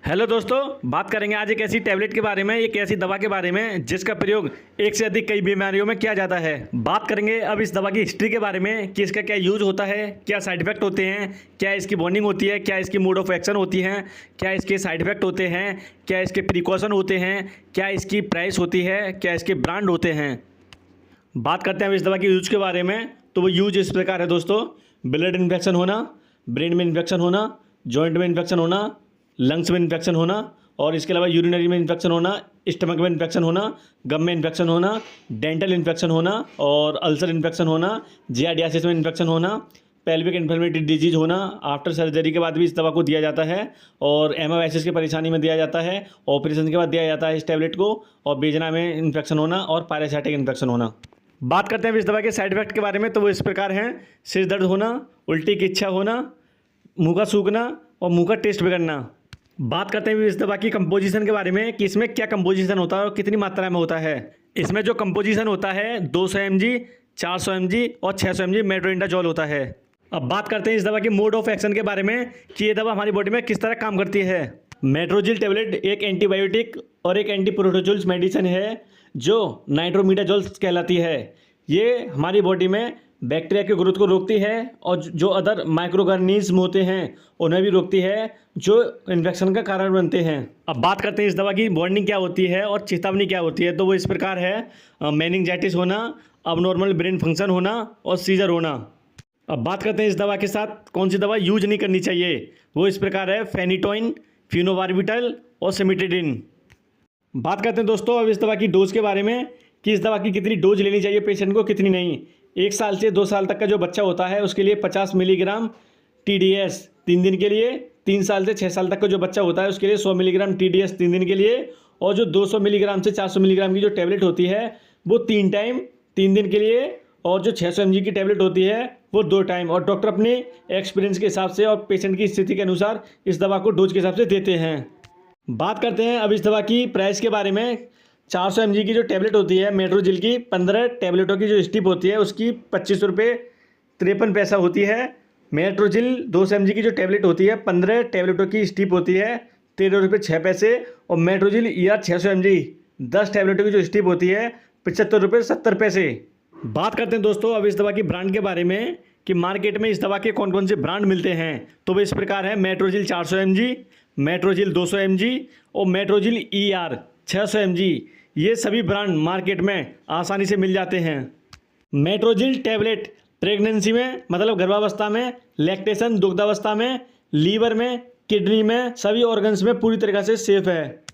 Hello दोस्तों, बात करेंगे आज एक ऐसी टैबलेट के बारे में, एक ऐसी दवा के बारे में जिसका प्रयोग एक से अधिक कई बीमारियों में किया जाता है। बात करेंगे अब इस दवा की हिस्ट्री के बारे में कि इसका क्या यूज होता है, क्या साइड इफेक्ट होते हैं, क्या इसकी बॉन्डिंग होती है, क्या इसकी मोड ऑफ एक्शन होती है, क्या इसके साइड इफेक्ट होते हैं, क्या इसके प्रिकॉशन होते हैं, क्या इसकी प्राइस होती है, क्या इसके ब्रांड होते हैं। बात करते हैं अब इस दवा की यूज के बारे में। तो वो यूज इस प्रकार है दोस्तों, ब्लड इन्फेक्शन होना, ब्रेन में इन्फेक्शन होना, जॉइंट में इन्फेक्शन होना, लंग्स में इन्फेक्शन होना और इसके अलावा यूरिनरी में इन्फेक्शन होना, स्टमक में इन्फेक्शन होना, गम में इन्फेक्शन होना, डेंटल इन्फेक्शन होना और अल्सर इन्फेक्शन होना, जियाडियासिस में इन्फेक्शन होना, पेल्विक इन्फ्लेमेटरी डिजीज होना। आफ्टर सर्जरी के बाद भी इस दवा को दिया जाता है और एमावाइसिस की परेशानी में दिया जाता है, ऑपरेशन के बाद दिया जाता है इस टैबलेट को, और बेजना में इन्फेक्शन होना और पायरेसाइटिक इन्फेक्शन होना। बात करते हैं इस दवा के साइड इफेक्ट के बारे में। तो वो इस प्रकार हैं: सिर दर्द होना, उल्टी की इच्छा होना, मुँह का सूखना और मुँह का टेस्ट बिगड़ना। बात करते हैं इस दवा की कंपोजिशन के बारे में कि इसमें क्या कंपोजिशन होता है और कितनी मात्रा में होता है। इसमें जो कंपोजिशन होता है 200 mg, 400 mg और 600 mg मेट्रोनिडाजोल होता है। अब बात करते हैं इस दवा की मोड ऑफ एक्शन के बारे में कि ये दवा हमारी बॉडी में किस तरह काम करती है। मेट्रोजिल टेबलेट एक एंटीबायोटिक और एक एंटीप्रोटोजोल मेडिसिन है जो नाइट्रोमिडाजोल कहलाती है। ये हमारी बॉडी में बैक्टीरिया के ग्रोथ को रोकती है और जो अदर माइक्रोऑर्गेनिज्म होते हैं उन्हें भी रोकती है जो इन्फेक्शन का कारण बनते हैं। अब बात करते हैं इस दवा की बॉन्डिंग क्या होती है और चेतावनी क्या होती है। तो वो इस प्रकार है: मेनिंजाइटिस होना, अबनॉर्मल ब्रेन फंक्शन होना और सीजर होना। अब बात करते हैं इस दवा के साथ कौन सी दवा यूज नहीं करनी चाहिए। वो इस प्रकार है: फेनिटोइन, फिनोबार्बिटल और सिमिटिडिन। बात करते हैं दोस्तों अब इस दवा की डोज के बारे में कि इस दवा की कितनी डोज लेनी चाहिए पेशेंट को, कितनी नहीं। 1 साल से 2 साल तक का जो बच्चा होता है उसके लिए 50 मिलीग्राम TDS 3 दिन के लिए, 3 साल से 6 साल तक का जो बच्चा होता है उसके लिए 100 मिलीग्राम TDS 3 दिन के लिए, और जो 200 मिलीग्राम से 400 मिलीग्राम की जो टैबलेट होती है वो 3 टाइम 3 दिन के लिए, और जो 600 mg की टैबलेट होती है वो 2 टाइम। और डॉक्टर अपने एक्सपीरियंस के हिसाब से और पेशेंट की स्थिति के अनुसार इस दवा को डोज के हिसाब से देते हैं। बात करते हैं अब इस दवा की प्राइस के बारे में। 400 mg की जो टैबलेट होती है मेट्रोजिल की, 15 टैबलेटों की जो स्टिप होती है उसकी 25 रुपये 53 पैसा होती है। मेट्रोजिल 200 mg की जो टैबलेट होती है 15 टैबलेटों की स्टिप होती है 13 रुपये 6 पैसे। और मेट्रोजिल ER 600 mg 10 टैबलेटों की जो स्टिप होती है 75 रुपये 70 पैसे। बात करते हैं दोस्तों अब इस दवा की ब्रांड के बारे में कि मार्केट में इस दवा के कौन कौन से ब्रांड मिलते हैं। तो वो इस प्रकार है: मेट्रोजिल 400 mg, मेट्रोजिल 200 mg और मेट्रोजिल ER 600 mg। ये सभी ब्रांड मार्केट में आसानी से मिल जाते हैं। मेट्रोजिल टैबलेट प्रेगनेंसी में मतलब गर्भावस्था में, लैक्टेशन दुग्धावस्था में, लीवर में, किडनी में, सभी ऑर्गन्स में पूरी तरीक़ा से सेफ है।